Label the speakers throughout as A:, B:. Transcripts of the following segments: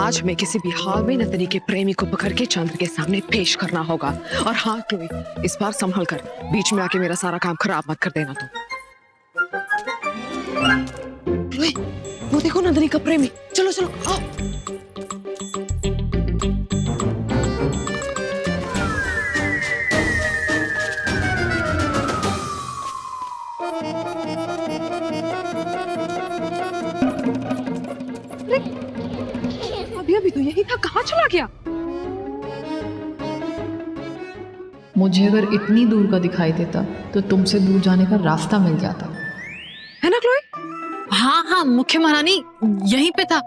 A: आज हमें किसी भी हाल में नंदिनी के प्रेमी को पकड़ के चंद्र के सामने पेश करना होगा। और हाँ क्लोई, इस बार संभल कर, बीच में आके मेरा सारा काम खराब मत कर देना तुम। क्लोई, वो देखो नंदिनी का प्रेमी। चलो चलो आओ। अभी तो यही था, कहाँ चला गया?
B: मुझे अगर इतनी दूर का दिखाई देता तो तुमसे दूर जाने का रास्ता मिल जाता,
A: है ना क्लोई?
B: हाँ हाँ मुख्य महारानी यहीं पे था।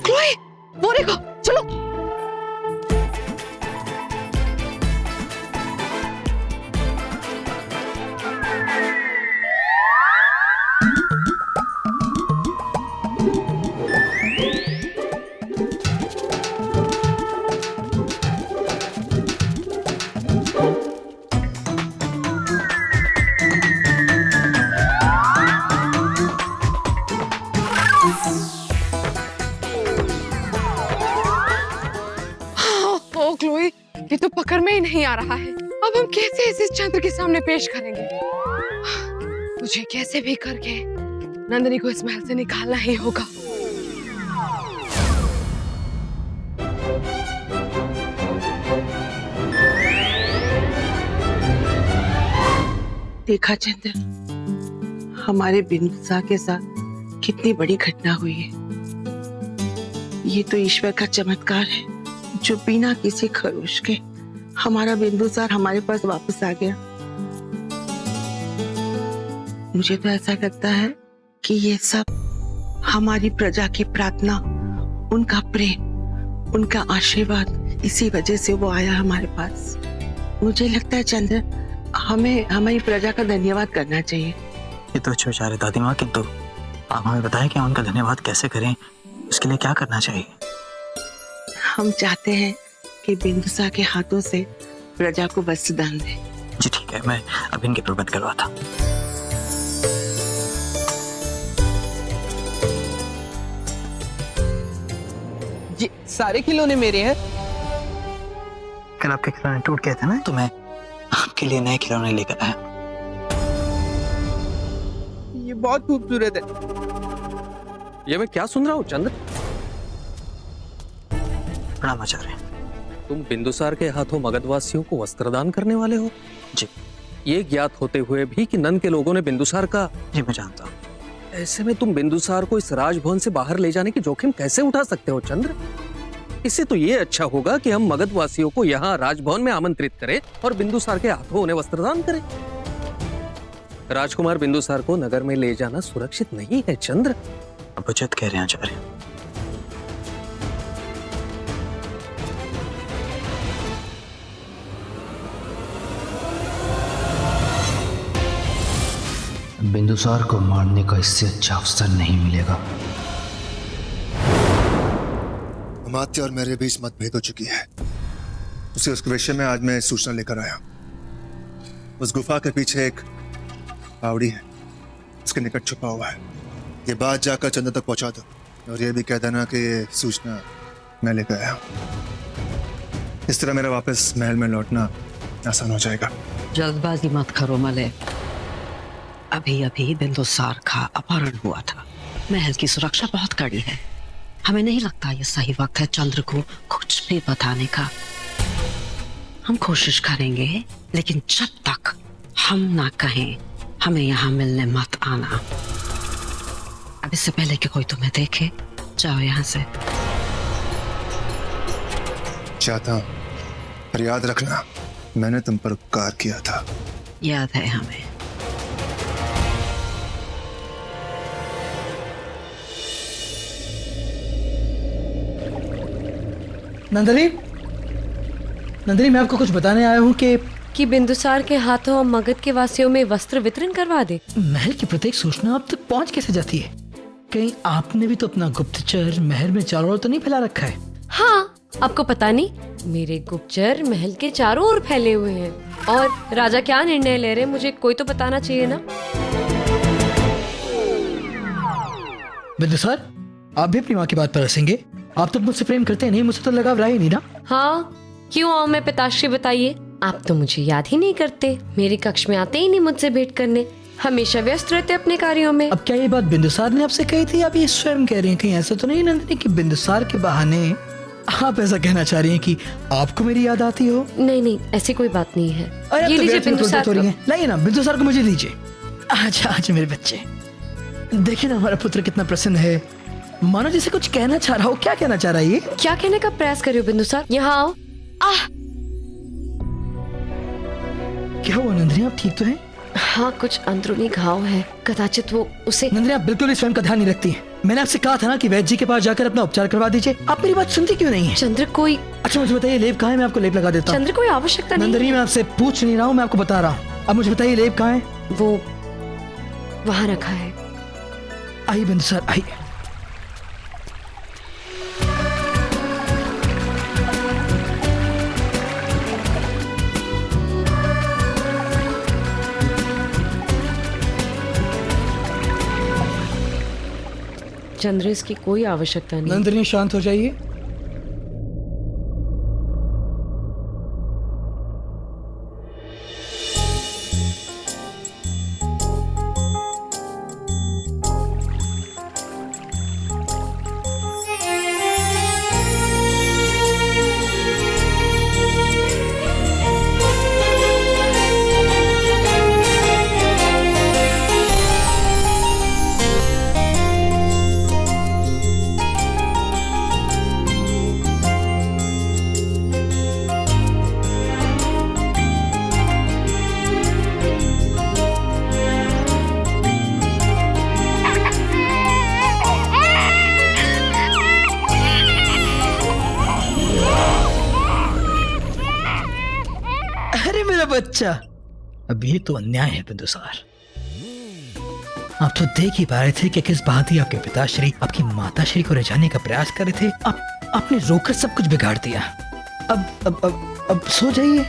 A: क्लोई, वो देखो, चलो। क्लोई, ये तो पकड़ में ही नहीं आ रहा है। अब हम कैसे इसे चंद्र के सामने पेश करेंगे? मुझे कैसे भी करके नंदिनी को इस महल से निकालना ही होगा।
C: देखा चंद्र, हमारे बिंदुसार के साथ कितनी बड़ी घटना हुई है। ये तो ईश्वर का चमत्कार है जो बिना किसी खरोश के हमारा बिंदुसार हमारे पास वापस आ गया। मुझे तो ऐसा लगता है कि ये सब हमारी प्रजा की प्रार्थना, उनका प्रेम, उनका आशीर्वाद, इसी वजह से वो आया हमारे पास। मुझे लगता है चंद्र, हमें हमारी प्रजा का धन्यवाद करना चाहिए।
D: ये तो अच्छे विचार है दादी माँ, किंतु आप हमें बताएं कि हम उनका धन्यवाद कैसे करें, उसके लिए क्या करना चाहिए?
C: हम चाहते हैं कि बिंदुसार के हाथों से प्रजा को वस्त्र दान दें।
D: जी ठीक है, मैं अभी इनके प्रबंध करवाता।
E: जी सारे खिलौने मेरे हैं।
D: कल आपके खिलौने टूट गए थे ना, तो मैं आपके लिए नए खिलौने लेकर आया।
E: ये बहुत खूबसूरत है। ये मैं क्या सुन रहा हूँ चंद्र?
D: प्रणाम आचार्य।
E: तुम बिंदुसार के हाथों मगधवासियों को वस्त्रदान करने वाले हो?
D: जी।
E: ये ज्ञात होते हुए भी कि नंद के लोगों ने बिंदुसार का।
D: जी मैं जानता हूँ।
E: ऐसे में तुम बिंदुसार को इस राजभवन से बाहर ले जाने की जोखिम कैसे उठा सकते हो चंद्र? इससे तो ये अच्छा होगा कि हम मगधवासियों को यहाँ राजभवन में आमंत्रित करें और बिंदुसार के हाथों उन्हें वस्त्रदान करें। राजकुमार बिंदुसार को नगर में ले जाना सुरक्षित नहीं है चंद्र।
D: आप उचित कह रहे हैं आचार्य।
F: बिंदुसार को मारने का इससे अच्छा अवसर नहीं मिलेगा।
G: अमात्य और मेरे बीच मतभेद हो चुकी है। उस विषय में आज मैं सूचना लेकर आया। उस गुफा के पीछे एक बावड़ी है, उसके निकट छुपा हुआ है। ये बात जाकर चंद्र तक पहुंचा दो और ये भी कह देना कि ये सूचना मैं लेकर आया। इस तरह मेरा वापस महल में लौटना आसान हो जाएगा।
C: जल्दबाजी मत करो मले। अभी अभी बिंदुसार का अपहरण हुआ था। महल की सुरक्षा बहुत कड़ी है। हमें नहीं लगता ये सही वक्त है चंद्र को कुछ भी बताने का। हम कोशिश करेंगे, लेकिन जब तक हम ना कहें हमें यहाँ मिलने मत आना। अब इससे पहले कि कोई तुम्हें देखे, जाओ यहाँ से।
G: चाहता हूं, पर याद रखना मैंने तुम पर उपकार किया था।
C: याद है हमें।
H: नंदिनी, नंदिनी मैं आपको कुछ बताने आया हूँ कि
I: बिंदुसार के हाथों हम मगध के वासियों में वस्त्र वितरण करवा दे।
H: महल की प्रत्येक सूचना अब तक पहुँच कैसे जाती है? कहीं आपने भी तो अपना गुप्तचर महल में चारों ओर तो नहीं फैला रखा है?
I: हाँ, आपको पता नहीं, मेरे गुप्तचर महल के चारों ओर फैले हुए हैं। और राजा क्या निर्णय ले रहे, मुझे कोई तो बताना चाहिए ना।
H: बिंदुसार, आप भी अपनी माँ की बात पर हंसेंगे? आप तो मुझसे प्रेम करते नहीं, मुझसे तो लगाव रहा ही नहीं ना।
I: हाँ, क्यों आऊँ मैं पिताश्री, बताइए। आप तो मुझे याद ही नहीं करते, मेरी कक्ष में आते ही नहीं मुझसे भेंट करने, हमेशा व्यस्त रहते अपने कार्यों में।
H: अब क्या ये बात बिंदुसार ने आपसे कही थी, आप ये स्वयं कह रही हैं? कहीं ऐसा तो नहीं नंदिनी कि बिंदुसार के बहाने आप ऐसा कहना चाह रही हैं कि आपको मेरी याद आती हो?
I: नहीं नहीं, ऐसी कोई बात नहीं है।
H: अरे
I: ये लीजिए बिंदुसार
H: हो रही है, लाइए ना बिंदुसार को मुझे दीजिए। अच्छा अच्छा मेरे बच्चे, देखिए ना हमारा पुत्र कितना प्रसन्न है, मानो जैसे कुछ कहना चाह रहा हो। क्या कहना चाह रहा है ये?
I: क्या कहने का प्रयास कर रहे हो बिंदुसार? यहाँ आओ।
H: क्या हुआ नंदिनी, आप ठीक तो हैं?
I: हाँ, कुछ अंदरूनी घाव है, कदाचित वो उसे।
H: नंदिनी, आप बिल्कुल भी स्वयं का ध्यान नहीं रखती हैं। मैंने आपसे कहा था ना कि वैद्य जी के पास जाकर अपना उपचार करवा दीजिए, आप मेरी बात सुनती क्यों नहीं है?
I: चंद्र कोई।
H: अच्छा मुझे बताइए लेप कहाँ है, मैं आपको लेप लगा देता हूँ।
I: चंद्र कोई आवश्यकता नहीं।
H: नंदिनी, मैं आपसे पूछ नहीं रहा हूँ, मैं आपको बता रहा हूँ। अब मुझे बताइए लेप कहाँ है?
I: वो वहाँ रखा है।
H: आइए बिंदुसार आइए।
I: चंद्र, इसकी कोई आवश्यकता नहीं।
H: नंदिनी शांत हो जाइए। अरे मेरा बच्चा, अब ये तो अन्याय है बिंदुसार। आप तो देख ही पा रहे थे कि किस भांति आपके पिताश्री आपकी माताश्री को रिझाने का प्रयास कर रहे थे। आपने रोककर सब कुछ बिगाड़ दिया। अब सो जाइए।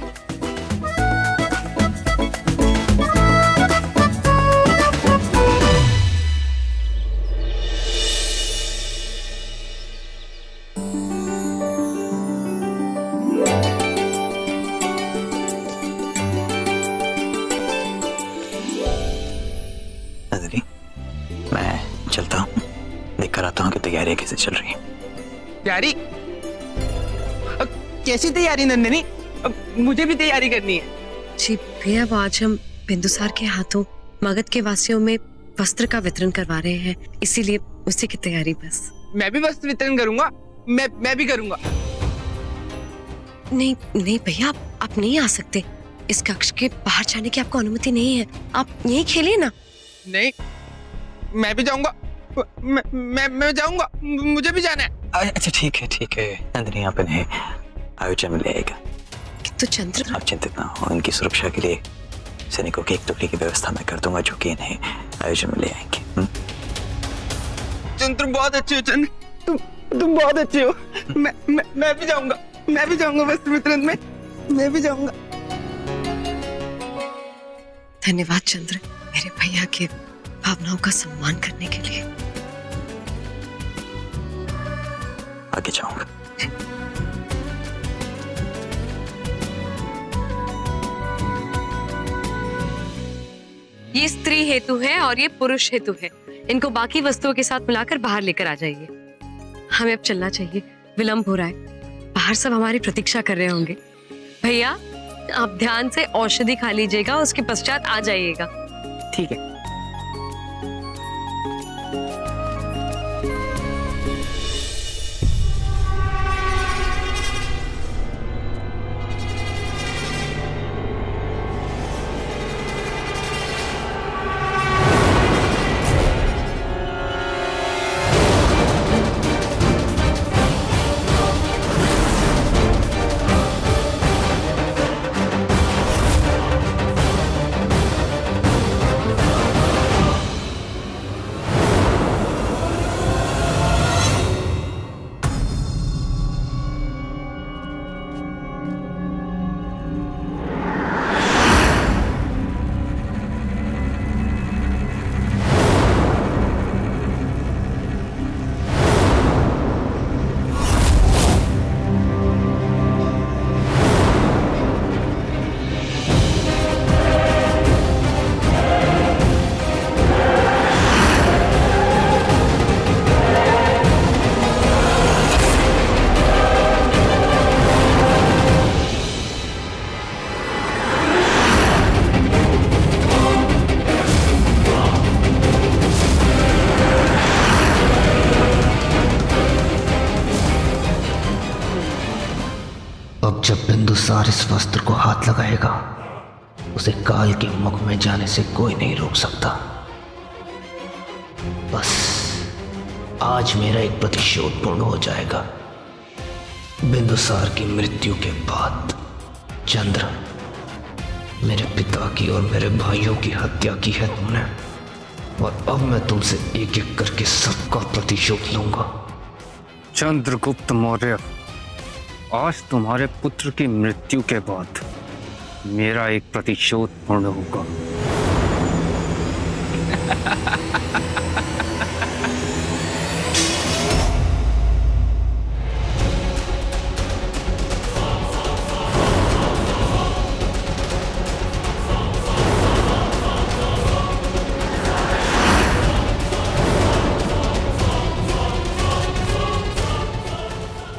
D: नंदिनी, मैं चलता हूँ, देख कर आता हूँ कि तैयारियां कैसे चल रही हैं।
J: तैयारी? कैसी तैयारी नंदिनी? मुझे भी तैयारी करनी है।
C: जी भैया, अब आज हम बिंदुसार के हाथों मगध के वासियों में वस्त्र का वितरण करवा रहे हैं, इसीलिए उसी की तैयारी बस।
J: मैं भी वस्त्र वितरण करूंगा, मैं भी करूंगा।
C: नहीं नहीं भैया, आप नहीं आ सकते, इस कक्ष के बाहर जाने की आपको अनुमति नहीं है, आप यहीं खेलिए ना।
J: नहीं, मैं भी जाऊंगा, मैं जाऊंगा, मुझे भी जाना है।
D: अच्छा ठीक है नंदिनी, आप इन्हें आयोजन में ले आएगा।
C: तो चंद्र,
D: आप चिंतित ना हो, इनकी सुरक्षा के लिए सैनिकों की एक टुकड़ी की व्यवस्था मैं कर दूंगा जो कि इन्हें आयोजन में ले आएंगे।
J: चंद्र बहुत अच्छे हो, चंद्र तुम बहुत अच्छे हो। मैं भी जाऊंगा वस्त्र वितरण में, मैं भी जाऊंगा।
C: धन्यवाद चंद्र, मेरे भैया के भावनाओं का सम्मान करने के लिए।
D: आगे जाऊंगा।
I: ये स्त्री हेतु है और ये पुरुष हेतु है, इनको बाकी वस्तुओं के साथ मिलाकर बाहर लेकर आ जाइए। हमें अब चलना चाहिए, विलंब हो रहा है, बाहर सब हमारी प्रतीक्षा कर रहे होंगे। भैया, आप ध्यान से औषधि खा लीजिएगा, उसके पश्चात आ जाइएगा।
J: ठीक है।
F: बिंदुसार इस वस्त्र को हाथ लगाएगा, उसे काल के मुख में जाने से कोई नहीं रोक सकता। बस आज मेरा एक प्रतिशोध पूर्ण हो जाएगा। बिंदुसार की मृत्यु के बाद चंद्र, मेरे पिता की और मेरे भाइयों की हत्या की है तुमने, और अब मैं तुमसे एक एक करके सबका प्रतिशोध लूंगा।
K: चंद्रगुप्त मौर्य, आज तुम्हारे पुत्र की मृत्यु के बाद मेरा एक प्रतिशोध पूर्ण होगा।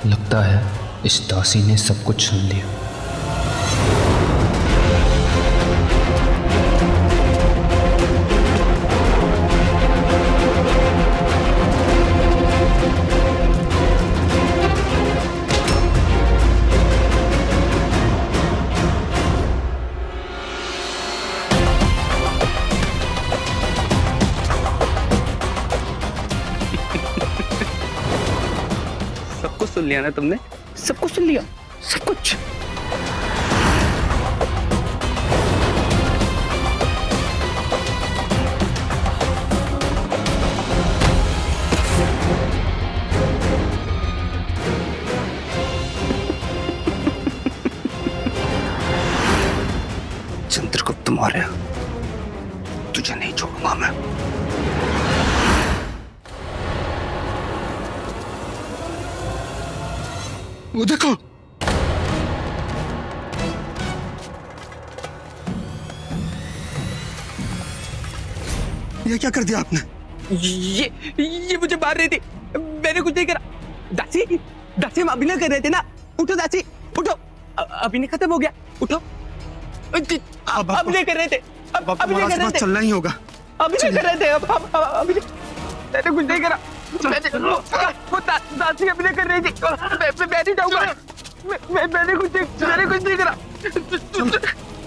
F: लगता है इस दासी ने सब कुछ सुन लिया।
J: सब कुछ सुन लिया ना तुमने? सब कुछ सुन लिया, सब कुछ। चंद्रगुप्त मौर्य, तुझे नहीं छोड़ूंगा मैं। वो देखो, ये क्या कर दिया आपने? ये मुझे मार रही थी, मैंने कुछ नहीं करा। दासी, दासी हम अभिनय कर रहे थे ना। उठो दासी, उठो, अभिनय खत्म हो गया, उठो। अभिनय कर रहे थे, अभिनय कर रहे थे। चलना ही होगा। अभिनय कर रहे थे, अभिनय। मैंने कुछ नहीं करा। वो दासी अभिनय कर रही थी। मैं नहीं जाऊंगा। मैंने कुछ नहीं करा।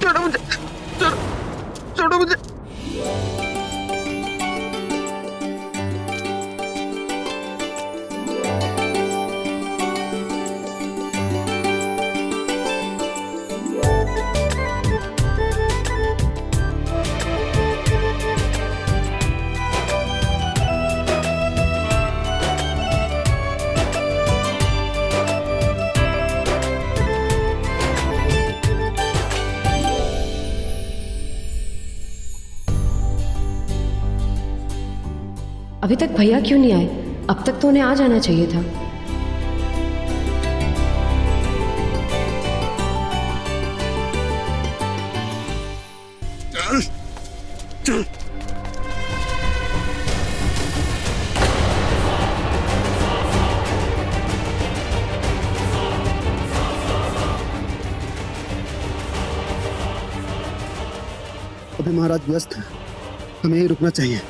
J: छोड़ो मुझे, छोड़ो मुझे।
I: अभी तक भैया क्यों नहीं आए? अब तक तो उन्हें आ जाना चाहिए था।
G: चल, चल।
J: अभी महाराज व्यस्त हैं, हमें यहीं रुकना चाहिए।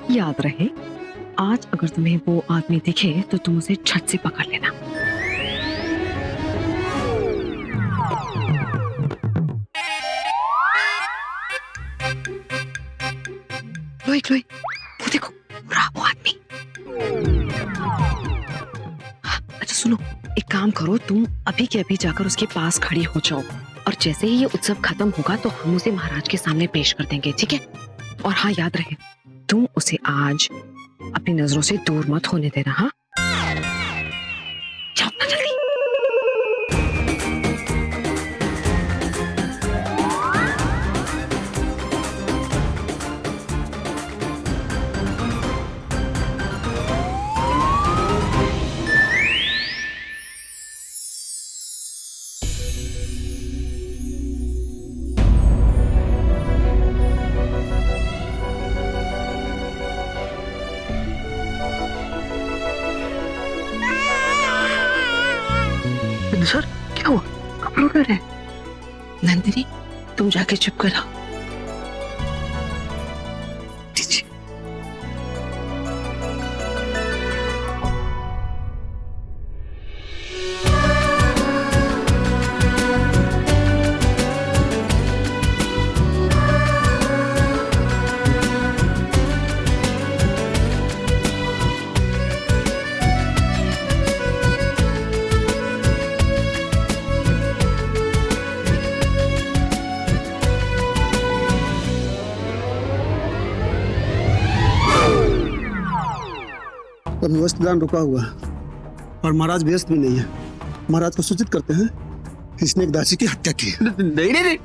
C: याद रहे, आज अगर तुम्हें वो आदमी दिखे तो तुम उसे झट से पकड़ लेना। क्लोई, क्लोई, वो देखो, वो आदमी। अच्छा सुनो, एक काम करो, तुम अभी के अभी जाकर उसके पास खड़ी हो जाओ, और जैसे ही ये उत्सव खत्म होगा तो हम उसे महाराज के सामने पेश कर देंगे, ठीक है? और हाँ, याद रहे, तुम उसे आज अपनी नजरों से दूर मत होने देना। हाँ, जाओ ना जल्दी।
D: बिंदुसार क्या हुआ? आप रो रहे हैं?
C: नंदिनी तुम जाके चुप करो।
L: अभी वस्त्रदान रुका हुआ है और महाराज व्यस्त भी नहीं है। महाराज को सूचित करते हैं इसने एक दासी की हत्या की है।
J: नहीं,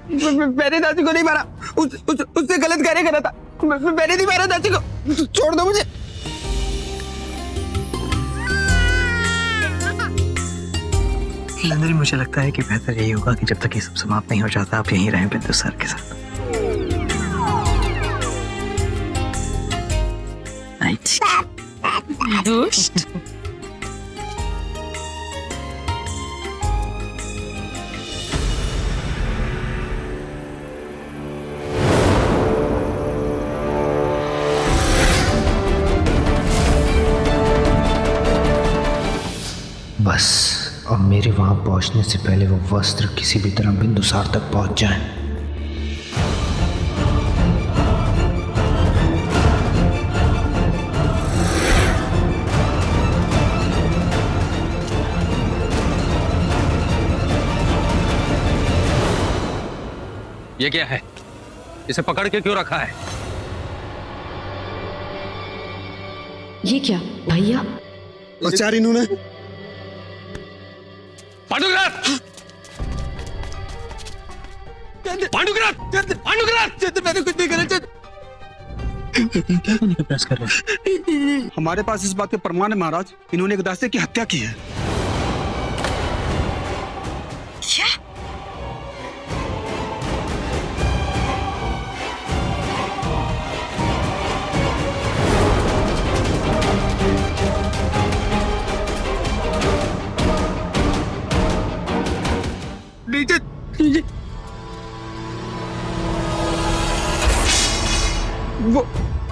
J: मैंने दासी को नहीं मारा। उससे गलत कार्य करा था। मैंने नहीं मारा दासी को। छोड़ दो मुझे।
D: नंदिनी, मुझे लगता है कि बेहतर यही होगा कि जब तक ये सब समाप्त नहीं हो जाता आप यहीं रहें बिंदुसार के साथ।
C: दुष्ट।
F: बस अब मेरे वहां पहुंचने से पहले वो वस्त्र किसी भी तरह बिंदुसार तक पहुंच जाएं।
E: ये क्या है? इसे पकड़ के क्यों रखा है?
I: ये क्या भैया?
L: आचार्य इन्होंने
E: पांडुग्रात! पांडुग्रात! पांडुग्रात!
J: मैंने कुछ नहीं करा।
D: क्या करने का प्रयास कर रहे हैं?
L: हमारे पास इस बात के प्रमाण है महाराज, इन्होंने एक दासी की हत्या की है।
I: क्या?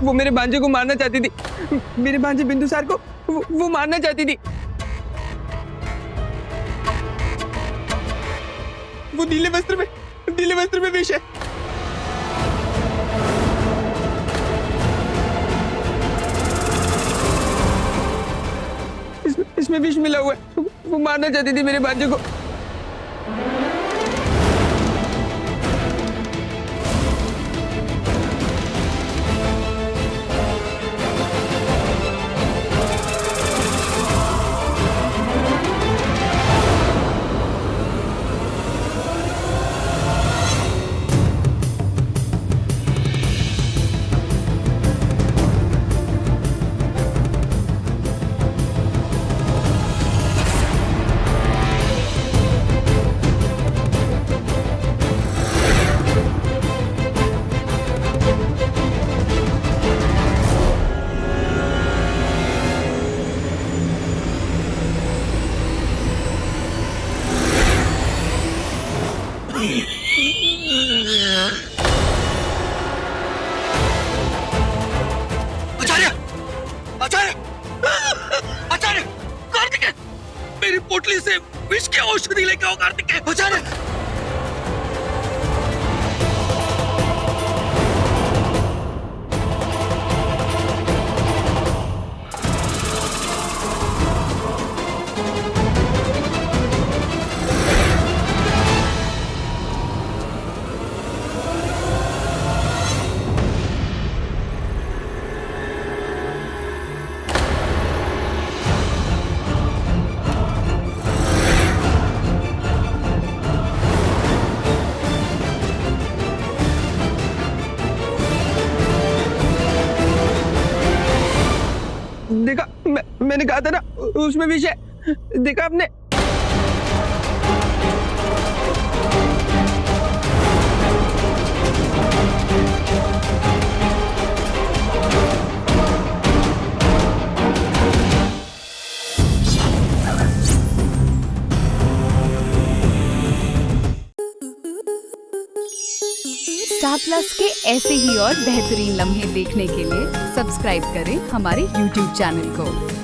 J: वो मेरे भांजे को मारना चाहती थी। मेरे भांजे बिंदुसार को वो मारना चाहती थी। वो नीले वस्त्र में विष है। इसमें विष मिला हुआ है। वो मारना चाहती थी मेरे भांजे को।
E: आचार्य! कार्तिकेय! मेरी पोटली से विष की औषधि लेके आओ कार्तिकेय! आचार्य!
J: देखा, मैंने कहा था ना उसमें विष है। देखा आपने?
M: स्टार प्लस के ऐसे ही और बेहतरीन लम्हे देखने के लिए सब्सक्राइब करें हमारे YouTube चैनल को।